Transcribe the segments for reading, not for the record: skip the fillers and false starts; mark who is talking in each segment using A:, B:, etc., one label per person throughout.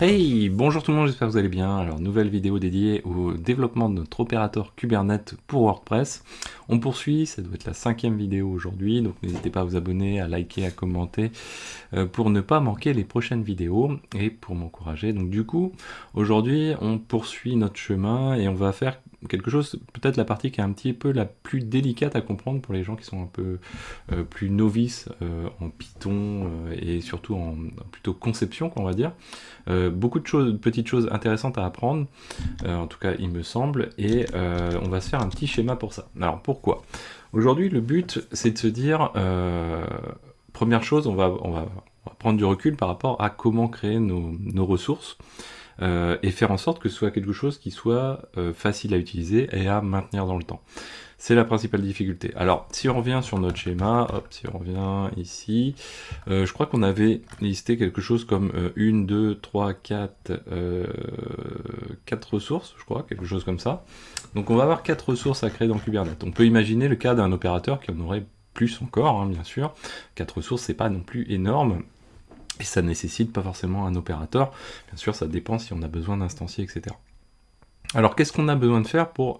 A: Hey, bonjour tout le monde, j'espère que vous allez bien. Alors, nouvelle vidéo dédiée au développement de notre opérateur Kubernetes pour WordPress. On poursuit, ça doit être la 5e vidéo aujourd'hui, donc n'hésitez pas à vous abonner, à liker, à commenter pour ne pas manquer les prochaines vidéos et pour m'encourager. Donc du coup, aujourd'hui, on poursuit notre chemin et on va faire quelque chose, peut-être la partie qui est un petit peu la plus délicate à comprendre pour les gens qui sont un peu plus novices en Python et surtout en plutôt conception, on va dire. Beaucoup de choses, petites choses intéressantes à apprendre, en tout cas il me semble, et on va se faire un petit schéma pour ça. Alors pourquoi? Aujourd'hui le but c'est de se dire, première chose, on va prendre du recul par rapport à comment créer nos ressources, et faire en sorte que ce soit quelque chose qui soit facile à utiliser et à maintenir dans le temps. C'est la principale difficulté. Alors, si on revient sur notre schéma, hop, si on revient ici, je crois qu'on avait listé quelque chose comme 1, 2, 3, 4, 4 ressources, je crois, quelque chose comme ça. Donc on va avoir 4 ressources à créer dans Kubernetes. On peut imaginer le cas d'un opérateur qui en aurait plus encore, hein, bien sûr. 4 ressources, c'est pas non plus énorme. Et ça nécessite pas forcément un opérateur. Bien sûr, ça dépend si on a besoin d'instancier, etc. Alors, qu'est-ce qu'on a besoin de faire pour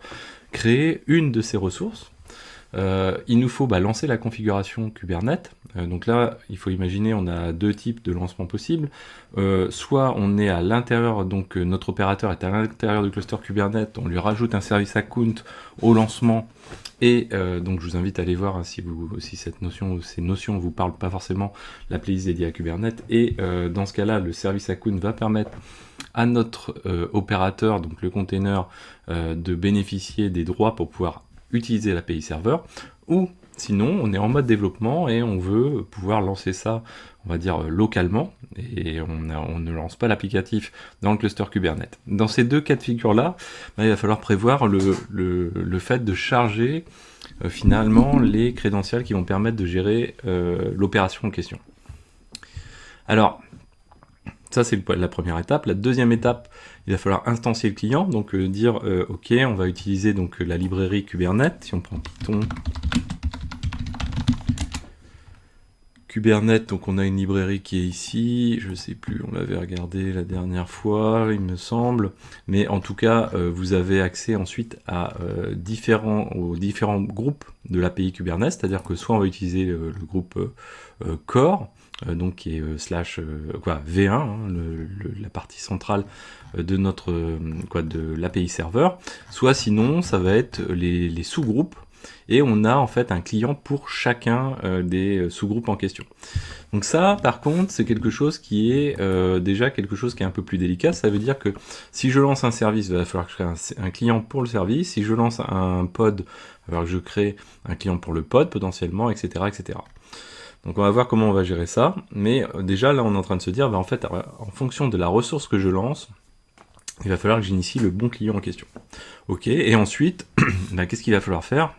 A: créer une de ces ressources? Il nous faut lancer la configuration Kubernetes. Donc là, il faut imaginer, on a deux types de lancement possibles. Soit on est à l'intérieur, donc notre opérateur est à l'intérieur du cluster Kubernetes, on lui rajoute un service account au lancement, et donc je vous invite à aller voir hein, si cette notion ou ces notions ne vous parlent pas forcément, la playlist dédiée à Kubernetes. Et dans ce cas-là, le service account va permettre à notre opérateur, donc le container, de bénéficier des droits pour pouvoir utiliser l'API serveur, ou sinon on est en mode développement et on veut pouvoir lancer ça, on va dire localement, et on ne lance pas l'applicatif dans le cluster Kubernetes. Dans ces deux cas de figure là, il va falloir prévoir le fait de charger finalement les crédentials qui vont permettre de gérer l'opération en question. Alors, ça, c'est la première étape. La deuxième étape, il va falloir instancier le client, donc dire ok, on va utiliser donc la librairie Kubernetes. Si on prend Python Kubernetes, donc on a une librairie qui est ici. Je sais plus, on l'avait regardé la dernière fois, il me semble. Mais en tout cas, vous avez accès ensuite à aux différents groupes de l'API Kubernetes, c'est-à-dire que soit on va utiliser le groupe core, donc qui est V1, hein, la partie centrale de notre de l'API serveur, soit sinon ça va être les sous-groupes, et on a en fait un client pour chacun des sous-groupes en question. Donc ça, par contre, c'est quelque chose qui est déjà quelque chose qui est un peu plus délicat. Ça veut dire que si je lance un service, il va falloir que je crée un client pour le service. Si je lance un pod, il va falloir que je crée un client pour le pod potentiellement, etc., etc. Donc on va voir comment on va gérer ça, mais déjà là on est en train de se dire, en fait, en fonction de la ressource que je lance, il va falloir que j'initie le bon client en question. Ok, et ensuite, qu'est-ce qu'il va falloir faire?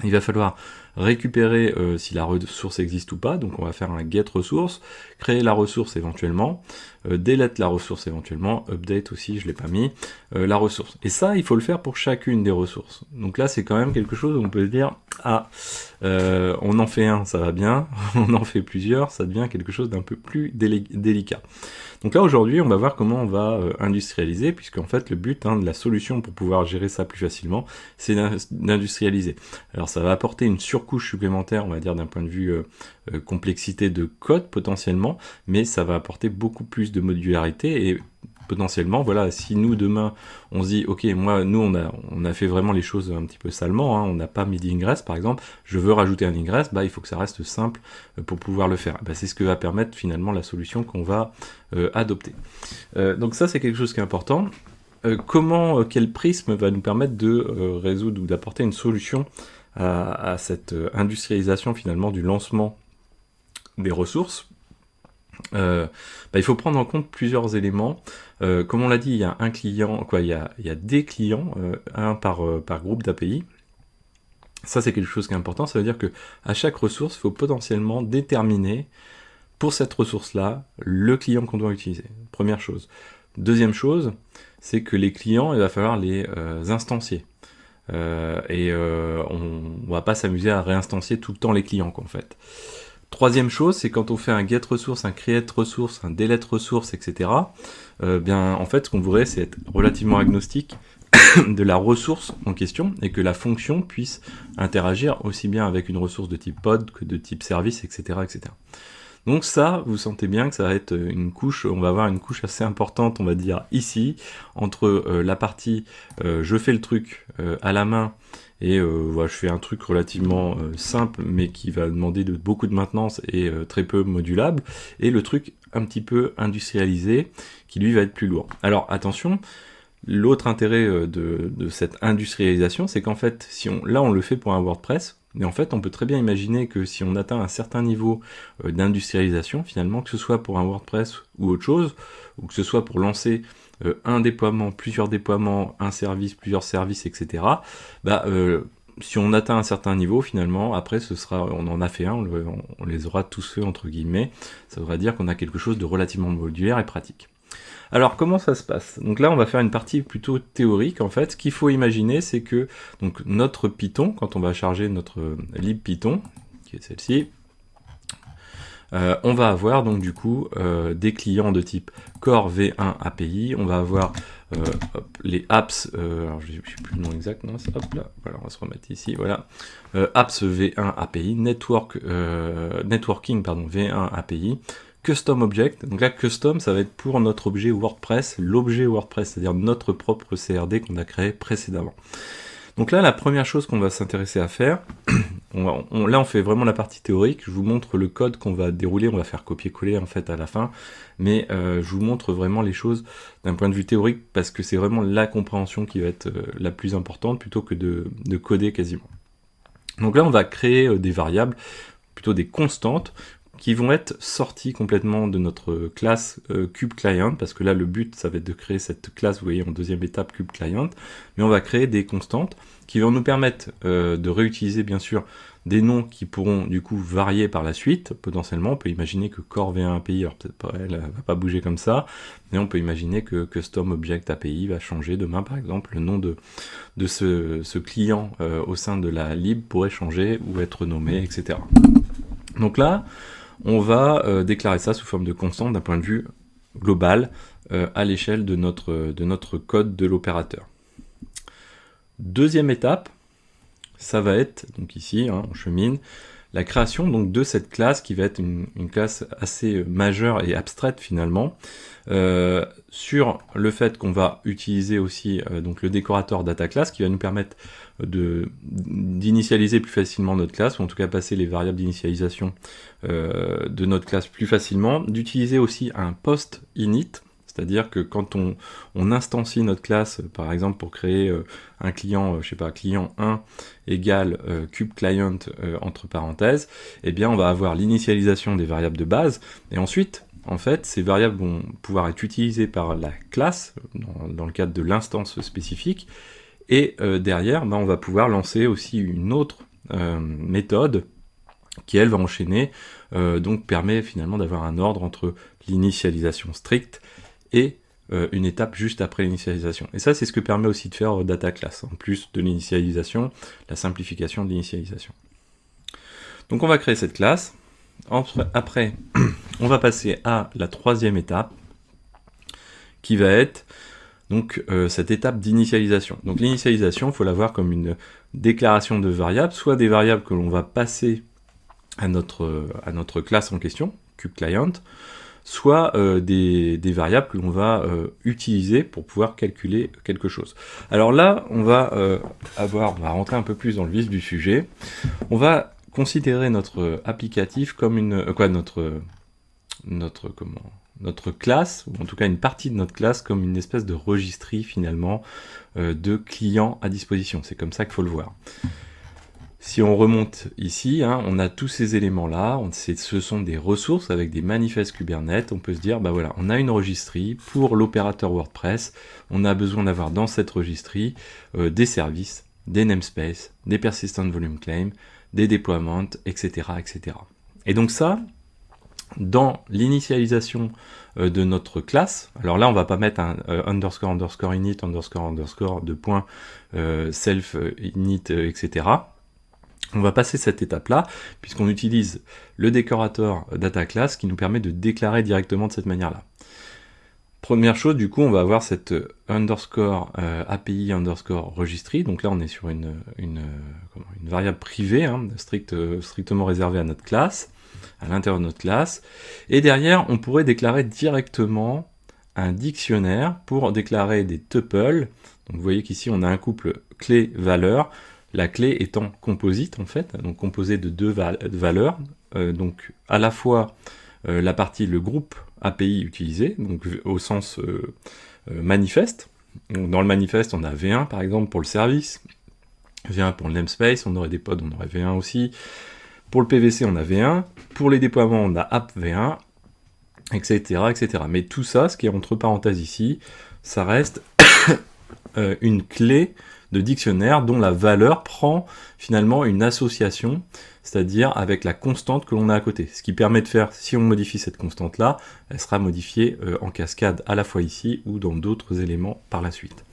A: Il va falloir récupérer si la ressource existe ou pas, donc on va faire un get ressource, créer la ressource éventuellement, delete la ressource éventuellement, update aussi, je l'ai pas mis, la ressource. Et ça, il faut le faire pour chacune des ressources. Donc là, c'est quand même quelque chose où on peut se dire, on en fait un, ça va bien, on en fait plusieurs, ça devient quelque chose d'un peu plus délicat. Donc là, aujourd'hui, on va voir comment on va industrialiser, puisqu'en fait, le but de la solution pour pouvoir gérer ça plus facilement, c'est d'industrialiser. Alors ça va apporter une surcouche supplémentaire, on va dire d'un point de vue complexité de code potentiellement, mais ça va apporter beaucoup plus de modularité, et potentiellement, voilà, si nous demain on se dit ok, nous on a fait vraiment les choses un petit peu salement, hein, on n'a pas mis d'ingress par exemple, je veux rajouter un ingress, il faut que ça reste simple pour pouvoir le faire. C'est ce que va permettre finalement la solution qu'on va adopter. Donc ça c'est quelque chose qui est important. Quel prisme va nous permettre de résoudre ou d'apporter une solution à cette industrialisation finalement du lancement des ressources? Il faut prendre en compte plusieurs éléments. Comme on l'a dit, il y a un client, il y a des clients, un par groupe d'API. Ça c'est quelque chose qui est important, ça veut dire que à chaque ressource, il faut potentiellement déterminer pour cette ressource-là le client qu'on doit utiliser. Première chose. Deuxième chose, c'est que les clients, il va falloir les instancier. On va pas s'amuser à réinstancier tout le temps les clients, en fait. Troisième chose, c'est quand on fait un get ressource, un create ressource, un delete ressource, etc. Bien, en fait, ce qu'on voudrait, c'est être relativement agnostique de la ressource en question et que la fonction puisse interagir aussi bien avec une ressource de type pod que de type service, etc., etc. Donc ça, vous sentez bien que ça va être une couche, on va avoir une couche assez importante, on va dire ici, entre la partie je fais le truc à la main et voilà, je fais un truc relativement simple mais qui va demander beaucoup de maintenance et très peu modulable, et le truc un petit peu industrialisé qui lui va être plus lourd. Alors attention, l'autre intérêt de cette industrialisation, c'est qu'en fait, là on le fait pour un WordPress, mais en fait on peut très bien imaginer que si on atteint un certain niveau d'industrialisation, finalement, que ce soit pour un WordPress ou autre chose, ou que ce soit pour lancer un déploiement, plusieurs déploiements, un service, plusieurs services, etc., si on atteint un certain niveau, finalement, après, on en a fait un, on les aura tous faits, entre guillemets, ça voudrait dire qu'on a quelque chose de relativement modulaire et pratique. Alors, comment ça se passe? Donc là, on va faire une partie plutôt théorique, en fait. Ce qu'il faut imaginer, c'est que donc, notre Python, quand on va charger notre lib Python, qui est celle-ci, on va avoir donc du coup des clients de type Core V1 API, on va avoir les apps, alors je ne sais plus le nom exact, non, hop là, voilà, on va se remettre ici, voilà, apps V1 API, networking V1 API, custom object, donc là custom ça va être pour notre objet WordPress, l'objet WordPress, c'est-à-dire notre propre CRD qu'on a créé précédemment. Donc là, la première chose qu'on va s'intéresser à faire, là on fait vraiment la partie théorique, je vous montre le code qu'on va dérouler, on va faire copier-coller en fait à la fin, mais je vous montre vraiment les choses d'un point de vue théorique, parce que c'est vraiment la compréhension qui va être la plus importante, plutôt que de coder quasiment. Donc là on va créer des variables, plutôt des constantes, qui vont être sortis complètement de notre classe Cube Client, parce que là le but ça va être de créer cette classe, vous voyez en deuxième étape Cube Client, mais on va créer des constantes qui vont nous permettre de réutiliser bien sûr des noms qui pourront du coup varier par la suite, potentiellement. On peut imaginer que Core V1 API, alors peut-être pas, elle va pas bouger comme ça, mais on peut imaginer que Custom Object API va changer demain, par exemple, le nom de ce client au sein de la lib pourrait changer ou être nommé, etc. Donc là, on va déclarer ça sous forme de constante d'un point de vue global à l'échelle de notre code de l'opérateur. Deuxième étape, ça va être, donc ici, on chemine, la création donc de cette classe qui va être une classe assez majeure et abstraite finalement, sur le fait qu'on va utiliser aussi donc le décorateur data class qui va nous permettre d'initialiser plus facilement notre classe, ou en tout cas passer les variables d'initialisation de notre classe plus facilement, d'utiliser aussi un post init, c'est-à-dire que quand on instancie notre classe, par exemple pour créer un client, je sais pas, client 1 égale cube client entre parenthèses, eh bien on va avoir l'initialisation des variables de base, et ensuite, en fait, ces variables vont pouvoir être utilisées par la classe, dans le cadre de l'instance spécifique, et derrière, on va pouvoir lancer aussi une autre méthode qui, elle, va enchaîner, donc permet finalement d'avoir un ordre entre l'initialisation stricte et une étape juste après l'initialisation. Et ça, c'est ce que permet aussi de faire data class, en plus de l'initialisation, la simplification de l'initialisation. Donc on va créer cette classe. Après, on va passer à la troisième étape, qui va être donc cette étape d'initialisation. Donc l'initialisation, il faut la voir comme une déclaration de variables, soit des variables que l'on va passer à notre classe en question, CubeClient, soit des variables que l'on va utiliser pour pouvoir calculer quelque chose. Alors là, on va rentrer un peu plus dans le vif du sujet. On va considérer notre applicatif comme notre classe, ou en tout cas une partie de notre classe, comme une espèce de registry finalement de clients à disposition. C'est comme ça qu'il faut le voir. Si on remonte ici, on a tous ces éléments-là, ce sont des ressources avec des manifestes Kubernetes. On peut se dire, voilà, on a une registry pour l'opérateur WordPress, on a besoin d'avoir dans cette registry des services, des namespaces, des persistent volume claim, des déploiements, etc., etc. Et donc ça, dans l'initialisation de notre classe, alors là on va pas mettre un underscore init, underscore de point self init, etc. On va passer cette étape-là, puisqu'on utilise le décorateur data class qui nous permet de déclarer directement de cette manière-là. Première chose, du coup, on va avoir cette underscore API underscore registry. Donc là, on est sur une variable privée, hein, strictement réservée à notre classe, à l'intérieur de notre classe. Et derrière, on pourrait déclarer directement un dictionnaire pour déclarer des tuples. Donc vous voyez qu'ici, on a un couple clé-valeur. La clé étant composite, en fait, donc composée de deux valeurs. Donc à la fois la partie, le groupe API utilisé, donc au sens manifeste. Donc, dans le manifeste, on a V1 par exemple pour le service, V1 pour le namespace, on aurait des pods, on aurait V1 aussi. Pour le PVC, on a V1. Pour les déploiements, on a app V1, etc., etc. Mais tout ça, ce qui est entre parenthèses ici, ça reste une clé de dictionnaire dont la valeur prend finalement une association, c'est-à-dire avec la constante que l'on a à côté. Ce qui permet de faire, si on modifie cette constante-là, elle sera modifiée en cascade à la fois ici ou dans d'autres éléments par la suite.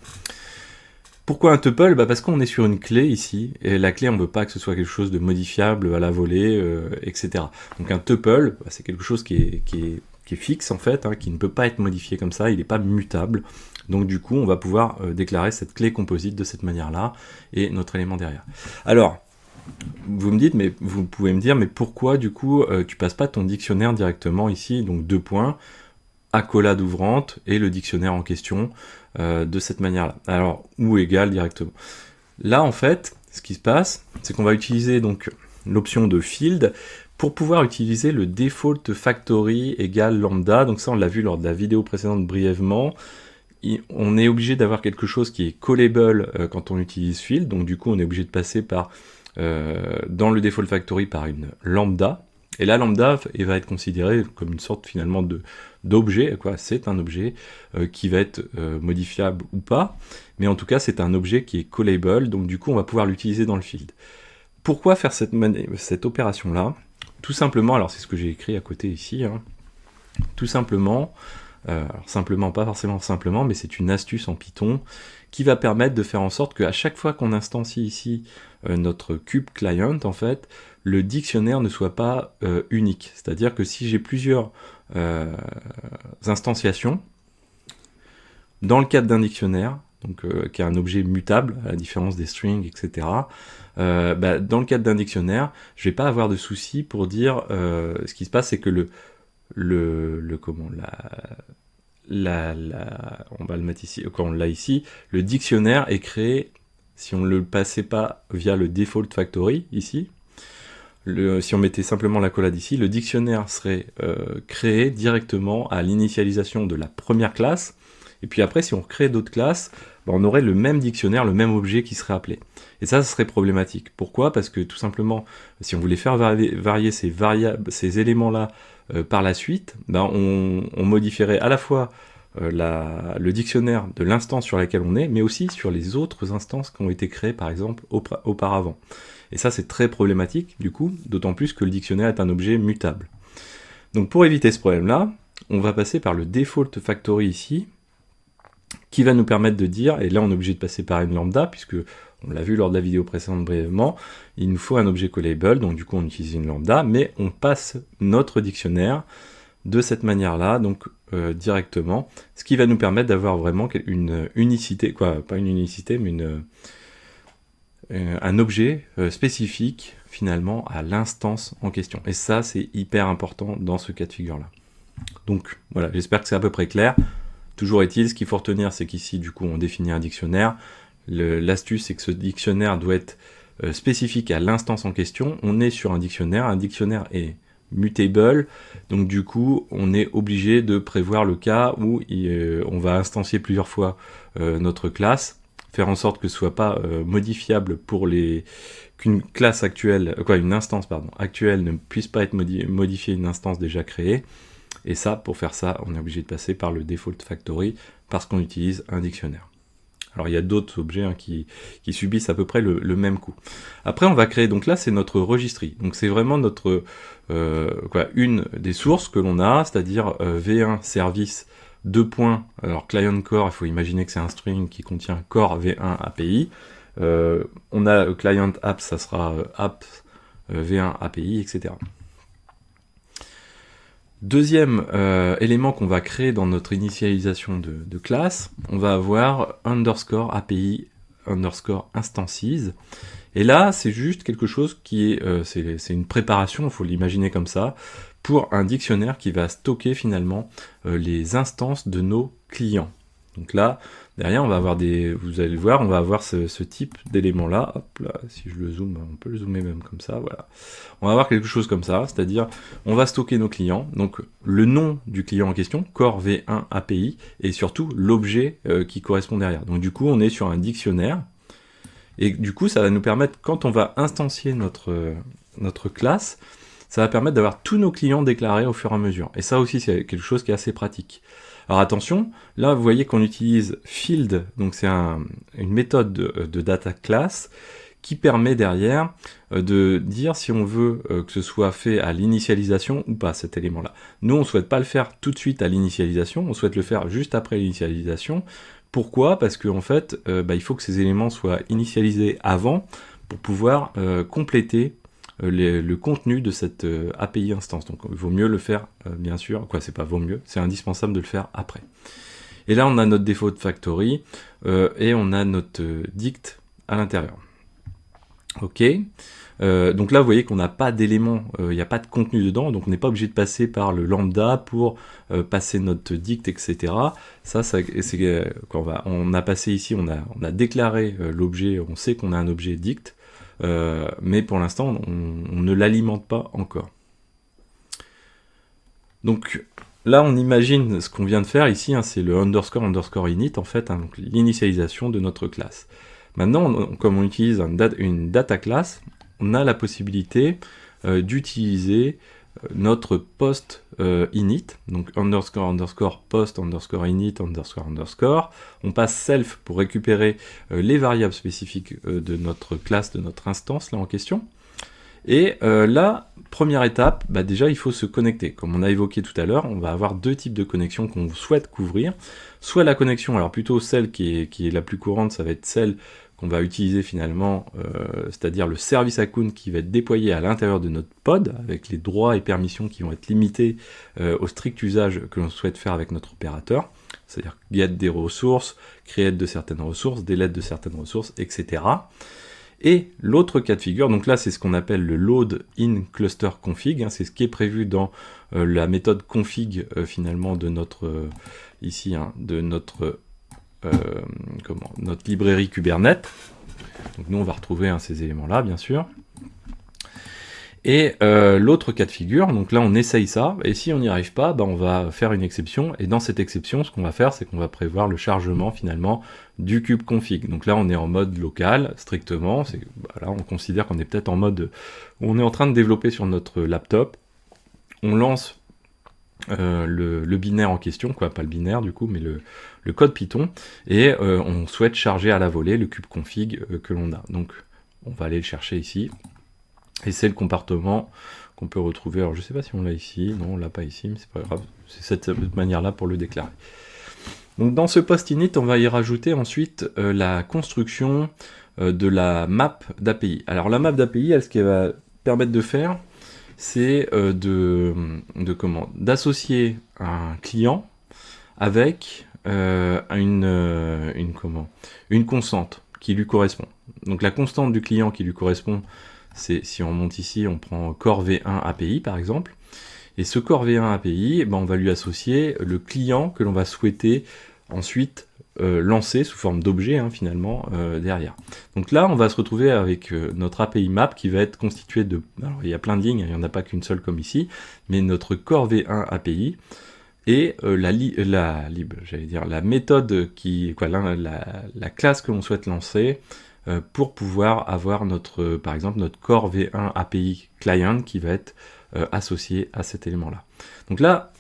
A: Pourquoi un tuple ? Parce qu'on est sur une clé ici, et la clé on ne veut pas que ce soit quelque chose de modifiable à la volée, etc. Donc un tuple, c'est quelque chose qui est fixe en fait, hein, qui ne peut pas être modifié comme ça, il n'est pas mutable. Donc du coup, on va pouvoir déclarer cette clé composite de cette manière-là, et notre élément derrière. Alors, vous pouvez me dire, mais pourquoi du coup, tu passes pas ton dictionnaire directement ici, donc 2 points, accolade ouvrante, et le dictionnaire en question, de cette manière-là. Alors, ou égal directement. Là, en fait, ce qui se passe, c'est qu'on va utiliser donc l'option de field, pour pouvoir utiliser le default factory égale lambda. Donc ça, on l'a vu lors de la vidéo précédente brièvement. On est obligé d'avoir quelque chose qui est callable quand on utilise field, donc du coup on est obligé de passer par dans le default factory par une lambda, et la lambda va être considérée comme une sorte finalement d'objet, c'est un objet qui va être modifiable ou pas, mais en tout cas c'est un objet qui est callable, donc du coup on va pouvoir l'utiliser dans le field. Pourquoi faire cette opération-là ? Tout simplement, alors c'est ce que j'ai écrit à côté ici, hein, tout simplement, alors simplement, pas forcément simplement, mais c'est une astuce en Python qui va permettre de faire en sorte qu'à chaque fois qu'on instancie ici notre cube client, en fait, le dictionnaire ne soit pas unique. C'est-à-dire que si j'ai plusieurs instantiations, dans le cadre d'un dictionnaire, donc qui est un objet mutable, à la différence des strings, etc., dans le cadre d'un dictionnaire, je vais pas avoir de souci pour dire ce qui se passe, c'est que on va le mettre ici, quand on l'a ici, le dictionnaire est créé, si on ne le passait pas via le default factory, ici, si on mettait simplement l'accolade ici, le dictionnaire serait créé directement à l'initialisation de la première classe, et puis après, si on crée d'autres classes, on aurait le même dictionnaire, le même objet qui serait appelé. Et ça serait problématique. Pourquoi ? Parce que tout simplement, si on voulait faire varier ces éléments-là par la suite, on modifierait à la fois le dictionnaire de l'instance sur laquelle on est, mais aussi sur les autres instances qui ont été créées, par exemple, auparavant. Et ça, c'est très problématique, du coup, d'autant plus que le dictionnaire est un objet mutable. Donc pour éviter ce problème-là, on va passer par le default factory ici, qui va nous permettre de dire, et là on est obligé de passer par une lambda, puisque on l'a vu lors de la vidéo précédente brièvement, il nous faut un objet callable, donc du coup on utilise une lambda, mais on passe notre dictionnaire de cette manière-là, donc directement, ce qui va nous permettre d'avoir vraiment une unicité, pas une unicité, mais un objet spécifique finalement à l'instance en question. Et ça c'est hyper important dans ce cas de figure-là. Donc voilà, j'espère que c'est à peu près clair. Toujours est-il, ce qu'il faut retenir, c'est qu'ici, du coup, on définit un dictionnaire. L'astuce, c'est que ce dictionnaire doit être spécifique à l'instance en question. On est sur un dictionnaire est mutable, donc du coup, on est obligé de prévoir le cas où on va instancier plusieurs fois notre classe, faire en sorte que ce soit pas modifiable pour qu'une classe actuelle, une instance actuelle ne puisse pas être modifiée une instance déjà créée. Et ça, pour faire ça, on est obligé de passer par le default factory parce qu'on utilise un dictionnaire. Alors il y a d'autres objets qui subissent à peu près le même coup. Après, on va créer, donc là c'est notre registry. Donc c'est vraiment notre une des sources que l'on a, c'est-à-dire V1 service 2 points. Alors client core, il faut imaginer que c'est un string qui contient core V1 API. On a client apps, ça sera apps v1 API, etc. Deuxième élément qu'on va créer dans notre initialisation de classe, on va avoir underscore API underscore instances. Et là, c'est juste quelque chose qui est, c'est une préparation, il faut l'imaginer comme ça, pour un dictionnaire qui va stocker finalement les instances de nos clients. Donc là, derrière, on va avoir vous allez le voir, on va avoir ce type d'élément-là. Hop là, si je le zoome, on peut le zoomer même comme ça, voilà. On va avoir quelque chose comme ça, c'est-à-dire, on va stocker nos clients, donc le nom du client en question, core v1 API, et surtout l'objet qui correspond derrière. Donc du coup, on est sur un dictionnaire, et du coup, ça va nous permettre, quand on va instancier notre classe, ça va permettre d'avoir tous nos clients déclarés au fur et à mesure. Et ça aussi, c'est quelque chose qui est assez pratique. Alors attention, là vous voyez qu'on utilise field, donc c'est une méthode de data class qui permet derrière de dire si on veut que ce soit fait à l'initialisation ou pas, cet élément-là. Nous, on ne souhaite pas le faire tout de suite à l'initialisation, on souhaite le faire juste après l'initialisation. Pourquoi ? Parce qu'en fait, il faut que ces éléments soient initialisés avant pour pouvoir compléter le contenu de cette API instance. Donc il vaut mieux le faire, bien sûr, c'est pas vaut mieux, c'est indispensable de le faire après. Et là on a notre default factory et on a notre dict à l'intérieur. Ok, donc là vous voyez qu'on n'a pas d'éléments, il n'y a pas de contenu dedans, donc on n'est pas obligé de passer par le lambda pour passer notre dict, etc. Ça c'est quand on a passé ici, on a déclaré l'objet, on sait qu'on a un objet dict, mais pour l'instant on ne l'alimente pas encore. Donc là on imagine ce qu'on vient de faire ici, c'est le underscore init en fait, donc l'initialisation de notre classe. Maintenant, comme on utilise une data class, on a la possibilité d'utiliser notre post init, donc underscore post init underscore. On passe self pour récupérer les variables spécifiques de notre classe, de notre instance là en question. Et là, première étape, déjà il faut se connecter. Comme on a évoqué tout à l'heure, on va avoir deux types de connexions qu'on souhaite couvrir. Soit la connexion, alors plutôt celle qui est la plus courante, ça va être celle qu'on va utiliser finalement, c'est-à-dire le service account qui va être déployé à l'intérieur de notre pod, avec les droits et permissions qui vont être limités au strict usage que l'on souhaite faire avec notre opérateur, c'est-à-dire get des ressources, create de certaines ressources, delete de certaines ressources, etc. Et l'autre cas de figure, donc là c'est ce qu'on appelle le load in cluster config, c'est ce qui est prévu dans la méthode config finalement de notre de notre librairie Kubernetes. Donc nous on va retrouver ces éléments-là bien sûr. Et l'autre cas de figure, donc là on essaye ça, et si on n'y arrive pas, on va faire une exception, et dans cette exception, ce qu'on va faire, c'est qu'on va prévoir le chargement finalement du kubeconfig. Donc là on est en mode local, strictement, là on considère qu'on est peut-être en mode, on est en train de développer sur notre laptop, on lance le binaire en question, pas le binaire du coup, mais le code Python, et on souhaite charger à la volée le kubeconfig que l'on a. Donc on va aller le chercher ici. Et c'est le comportement qu'on peut retrouver, alors je sais pas si on l'a ici, non on l'a pas ici, mais c'est pas grave, c'est cette manière-là pour le déclarer. Donc dans ce post init, on va y rajouter ensuite la construction de la map d'API. Alors la map d'API, ce qu'elle va permettre de faire, c'est d'associer un client avec une constante qui lui correspond. Donc la constante du client qui lui correspond, c'est, si on monte ici, on prend core v1 API par exemple, et ce core v1 API, on va lui associer le client que l'on va souhaiter ensuite lancer sous forme d'objet finalement derrière. Donc là, on va se retrouver avec notre API map qui va être constitué de... Alors il y a plein de lignes, il n'y en a pas qu'une seule comme ici, mais notre core v1 API et la méthode la classe que l'on souhaite lancer pour pouvoir avoir par exemple notre core v1 API client qui va être associé à cet élément-là. Donc là,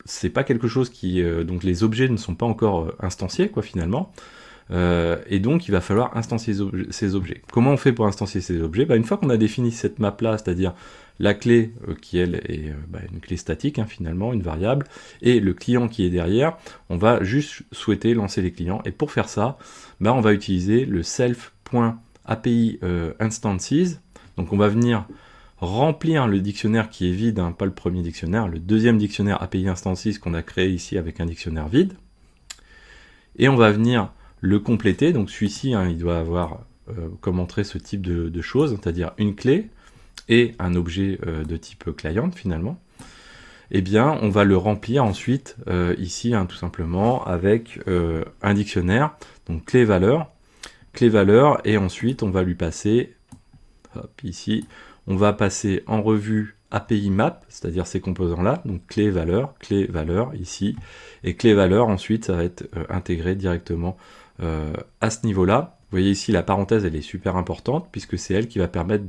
A: c'est pas quelque chose qui... donc les objets ne sont pas encore instanciés, finalement. Et donc il va falloir instancier ces objets. Comment on fait pour instancier ces objets ? Une fois qu'on a défini cette map-là, c'est-à-dire la clé qui, elle, est une clé statique, finalement, une variable, et le client qui est derrière, on va juste souhaiter lancer les clients. Et pour faire ça, on va utiliser le self .api instances. Donc on va venir remplir le dictionnaire qui est vide, hein, pas le premier dictionnaire, le deuxième dictionnaire API instances qu'on a créé ici avec un dictionnaire vide. Et on va venir le compléter. Donc celui-ci, hein, il doit avoir comme entrée ce type de choses, c'est-à-dire une clé et un objet de type client finalement. Eh bien, on va le remplir ensuite ici, hein, tout simplement, avec un dictionnaire, donc clé-valeur, et ensuite on va lui passer, hop, ici, on va passer en revue API map, c'est-à-dire ces composants-là, donc clé-valeur, ici, et clé-valeur, ensuite, ça va être intégré directement à ce niveau-là. Vous voyez ici, la parenthèse, elle est super importante, puisque c'est elle qui va permettre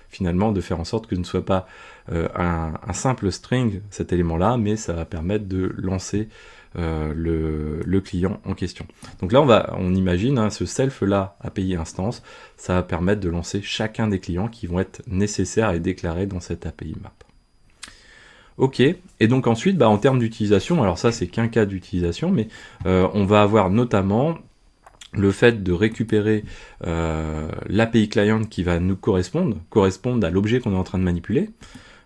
A: finalement de faire en sorte que ce ne soit pas un simple string, cet élément-là, mais ça va permettre de lancer le client en question. Donc là, on imagine, hein, ce self-là, API instance, ça va permettre de lancer chacun des clients qui vont être nécessaires et déclarés dans cette API map. Ok, et donc ensuite, en termes d'utilisation, alors ça, c'est qu'un cas d'utilisation, mais on va avoir notamment le fait de récupérer l'API client qui va nous correspondre à l'objet qu'on est en train de manipuler.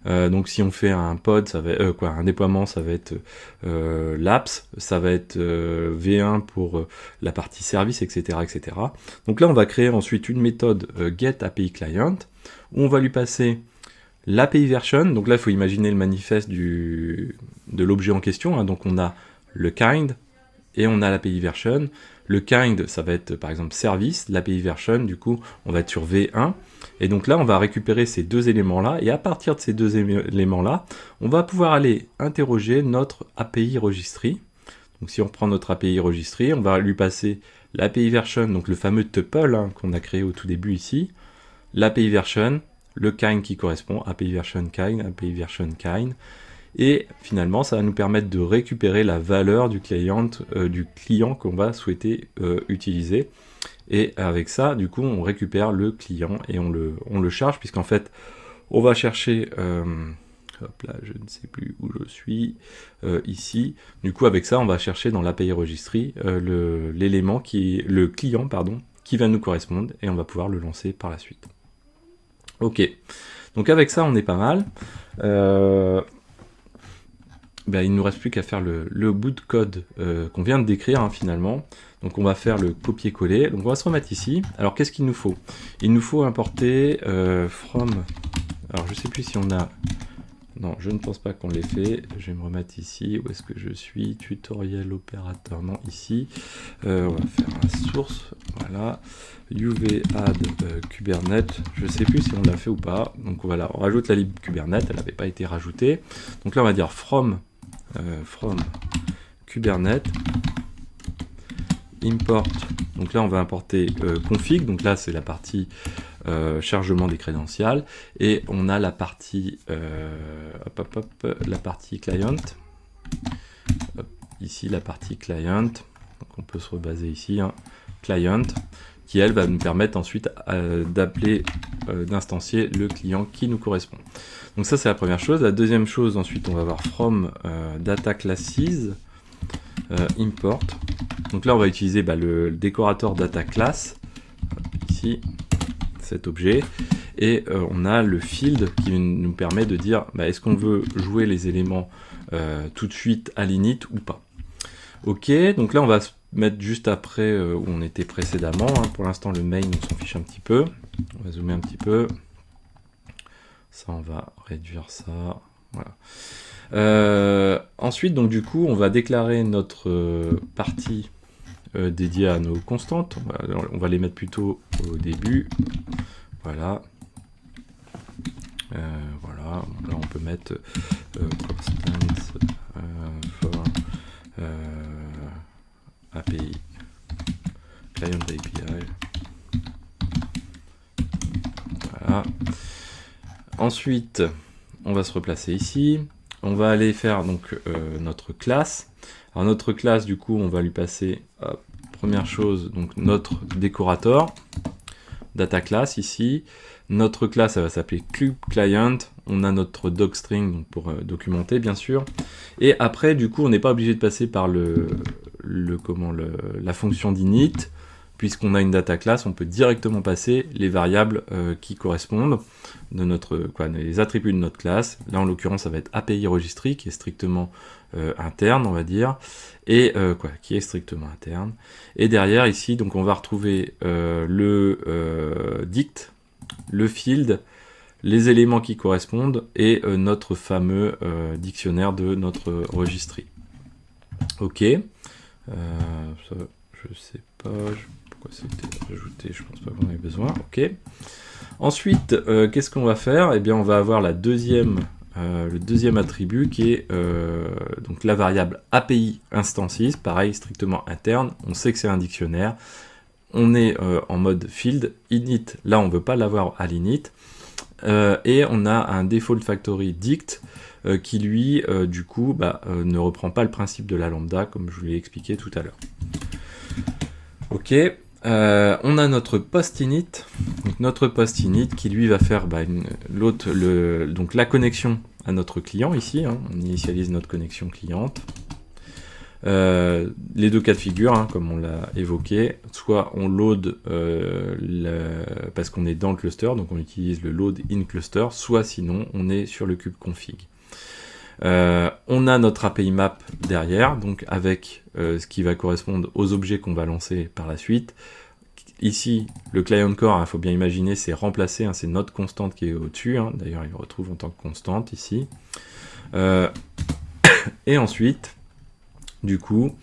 A: Donc si on fait un pod, ça va un déploiement, ça va être l'apps, ça va être V1 pour la partie service, etc., etc. Donc là, on va créer ensuite une méthode getAPIClient où on va lui passer l'API version. Donc là, il faut imaginer le manifeste de l'objet en question, hein. Donc on a le kind et on a l'API version. Le kind, ça va être par exemple service, l'API version, du coup, on va être sur V1. Et donc là, on va récupérer ces deux éléments-là, et à partir de ces deux éléments-là, on va pouvoir aller interroger notre API registry. Donc si on reprend notre API registry, on va lui passer l'API version, donc le fameux tuple, hein, qu'on a créé au tout début ici, l'API version, le kind qui correspond, API version kind, et finalement, ça va nous permettre de récupérer la valeur du client qu'on va souhaiter utiliser. Et avec ça, du coup, on récupère le client et on le charge, puisqu'en fait, on va chercher, hop là, je ne sais plus où je suis, ici. Du coup, avec ça, on va chercher dans l'API registry le client, qui va nous correspondre, et on va pouvoir le lancer par la suite. Ok, donc avec ça, on est pas mal. Il ne nous reste plus qu'à faire le bout de code qu'on vient de décrire, hein, finalement. Donc on va faire le copier-coller. Donc on va se remettre ici. Alors qu'est-ce qu'il nous faut? Il nous faut importer from... Alors je sais plus si on a... Non, je ne pense pas qu'on l'ait fait. Je vais me remettre ici. Où est-ce que je suis? Tutoriel opérateur. Non, ici. On va faire la source. Voilà. UV add Kubernetes. Je ne sais plus si on l'a fait ou pas. Donc voilà, on rajoute la lib Kubernetes. Elle n'avait pas été rajoutée. Donc là, on va dire from Kubernetes import. Donc là, on va importer config. Donc là, c'est la partie chargement des crédentials. Et on a la partie la partie client. Hop, ici, la partie client. Donc on peut se rebaser ici, hein, client, qui elle va nous permettre ensuite d'appeler, d'instancier le client qui nous correspond. Donc ça, c'est la première chose. La deuxième chose, ensuite, on va voir from data classes import. Donc là, on va utiliser le décorateur data class, ici, cet objet, et on a le field qui nous permet de dire est-ce qu'on veut jouer les éléments tout de suite à l'init ou pas. Ok, donc là, on va se mettre juste après où on était précédemment, hein. Pour l'instant, le main, on s'en fiche un petit peu. On va zoomer un petit peu. Ça, on va réduire ça. Voilà. Ensuite, donc du coup, on va déclarer notre partie dédiée à nos constantes. On va les mettre plutôt au début. Voilà. Voilà. Là, on peut mettre constants for API, client API. Voilà. Ensuite, on va se replacer ici. On va aller faire donc notre classe. Alors notre classe, du coup, on va lui passer, première chose, donc notre décorateur, data class ici. Notre classe, elle va s'appeler CubeClient. On a notre docstring donc pour documenter, bien sûr. Et après, du coup, on n'est pas obligé de passer par la fonction d'init, puisqu'on a une data class, on peut directement passer les variables qui correspondent de les attributs de notre classe. Là, en l'occurrence, ça va être API registry, qui est strictement interne, on va dire, et qui est strictement interne. Et derrière, ici, donc on va retrouver le dict, le field, les éléments qui correspondent, et notre fameux dictionnaire de notre registry. Ok. Ça, je sais pas pourquoi c'était ajouté, je pense pas qu'on ait besoin. Ok. Ensuite, qu'est-ce qu'on va faire? Eh bien, on va avoir le deuxième attribut qui est donc la variable API instances, pareil, strictement interne. On sait que c'est un dictionnaire. On est en mode field init. Là, on veut pas l'avoir à l'init. Et on a un default factory dict qui lui, du coup, ne reprend pas le principe de la lambda, comme je vous l'ai expliqué tout à l'heure. Ok, on a notre post init, donc notre post init qui lui va faire donc la connexion à notre client ici, hein, on initialise notre connexion cliente. Les deux cas de figure, comme on l'a évoqué, soit on load parce qu'on est dans le cluster, donc on utilise le load in cluster, soit sinon on est sur le kube config. On a notre API map derrière, donc avec ce qui va correspondre aux objets qu'on va lancer par la suite. Ici, le client core, il faut bien imaginer, c'est remplacé, c'est notre constante qui est au-dessus, d'ailleurs il le retrouve en tant que constante ici. Et ensuite, du coup,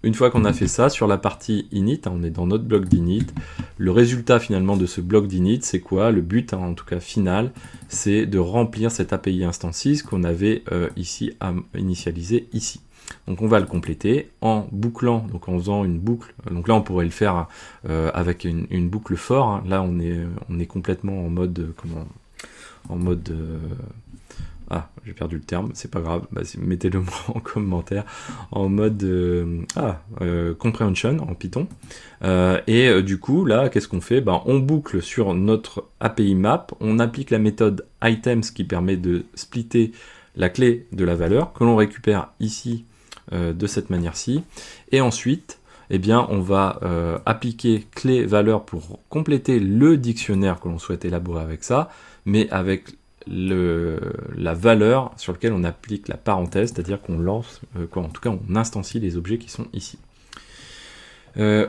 A: une fois qu'on a fait ça, sur la partie init, on est dans notre bloc d'init, le résultat finalement de ce bloc d'init, c'est quoi? Le but, en tout cas final, c'est de remplir cette API instances qu'on avait ici à initialiser ici. Donc on va le compléter en bouclant, donc en faisant une boucle. Donc là on pourrait le faire avec une boucle for. Là on est complètement en mode j'ai perdu le terme, c'est pas grave, mettez-le moi en commentaire, en mode comprehension en Python. Et du coup, là, qu'est-ce qu'on fait? On boucle sur notre API map, on applique la méthode items qui permet de splitter la clé de la valeur, que l'on récupère ici de cette manière-ci. Et ensuite, on va appliquer clé valeur pour compléter le dictionnaire que l'on souhaite élaborer avec ça, mais avec la valeur sur laquelle on applique la parenthèse, c'est-à-dire qu'on lance, en tout cas on instancie les objets qui sont ici.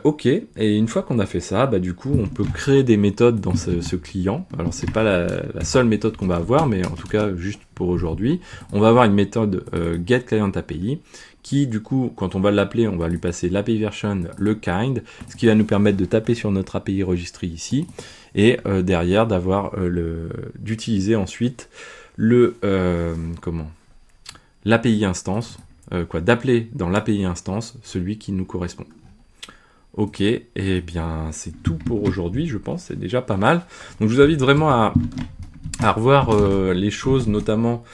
A: Ok, et une fois qu'on a fait ça, du coup on peut créer des méthodes dans ce client. Alors c'est pas la seule méthode qu'on va avoir, mais en tout cas juste pour aujourd'hui, on va avoir une méthode getClientAPI qui du coup quand on va l'appeler, on va lui passer l'API version, le kind, ce qui va nous permettre de taper sur notre API registry ici, et derrière d'utiliser ensuite l'API instance, d'appeler dans l'API instance celui qui nous correspond. Ok, et bien c'est tout pour aujourd'hui, je pense, c'est déjà pas mal. Donc je vous invite vraiment à revoir les choses, notamment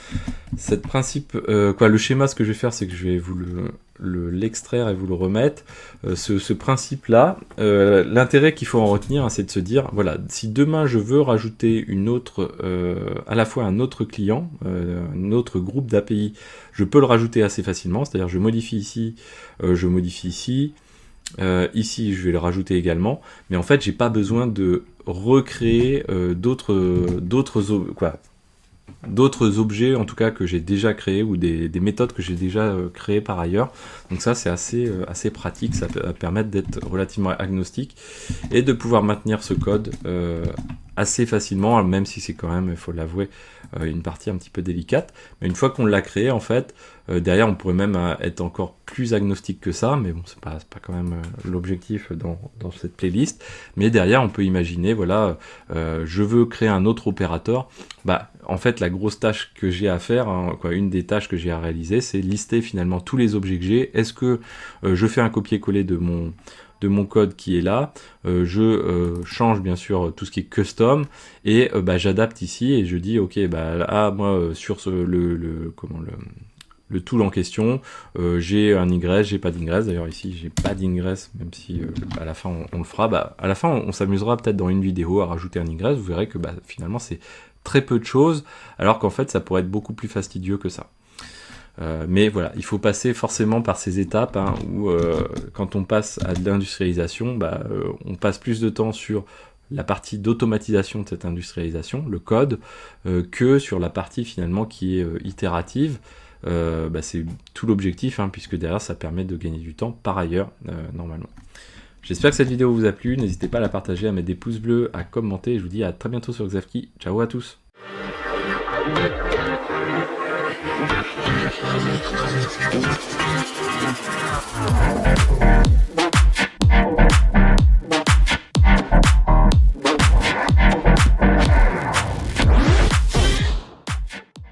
A: cette principe, le schéma, ce que je vais faire, c'est que je vais vous l'extraire et vous le remettre. Ce principe-là, l'intérêt qu'il faut en retenir, c'est de se dire, voilà, si demain je veux rajouter à la fois un autre client, un autre groupe d'API, je peux le rajouter assez facilement, c'est-à-dire je modifie ici, je modifie ici, ici je vais le rajouter également, mais en fait j'ai pas besoin de recréer d'autres objets en tout cas que j'ai déjà créés ou des méthodes que j'ai déjà créées par ailleurs. Donc ça c'est assez pratique, ça peut permettre d'être relativement agnostique et de pouvoir maintenir ce code assez facilement, même si c'est quand même, il faut l'avouer, une partie un petit peu délicate. Mais une fois qu'on l'a créé, en fait, derrière on pourrait même être encore plus agnostique que ça, mais bon, c'est pas quand même l'objectif dans cette playlist. Mais derrière on peut imaginer, voilà, je veux créer un autre opérateur. En fait, la grosse tâche que j'ai à faire, une des tâches que j'ai à réaliser, c'est lister finalement tous les objets que j'ai. Est-ce que je fais un copier-coller de mon code qui est là, je change bien sûr tout ce qui est custom, et j'adapte ici, et je dis, ok, moi, sur le tool en question, j'ai un ingress, j'ai pas d'ingress, d'ailleurs ici j'ai pas d'ingress, même si à la fin on le fera, à la fin on s'amusera peut-être dans une vidéo à rajouter un ingress, vous verrez que finalement c'est très peu de choses, alors qu'en fait ça pourrait être beaucoup plus fastidieux que ça. Mais voilà, il faut passer forcément par ces étapes hein, où quand on passe à de l'industrialisation, on passe plus de temps sur la partie d'automatisation de cette industrialisation, le code, que sur la partie finalement qui est itérative. C'est tout l'objectif, hein, puisque derrière ça permet de gagner du temps par ailleurs, normalement. J'espère que cette vidéo vous a plu, n'hésitez pas à la partager, à mettre des pouces bleus, à commenter, je vous dis à très bientôt sur Xavki, ciao à tous.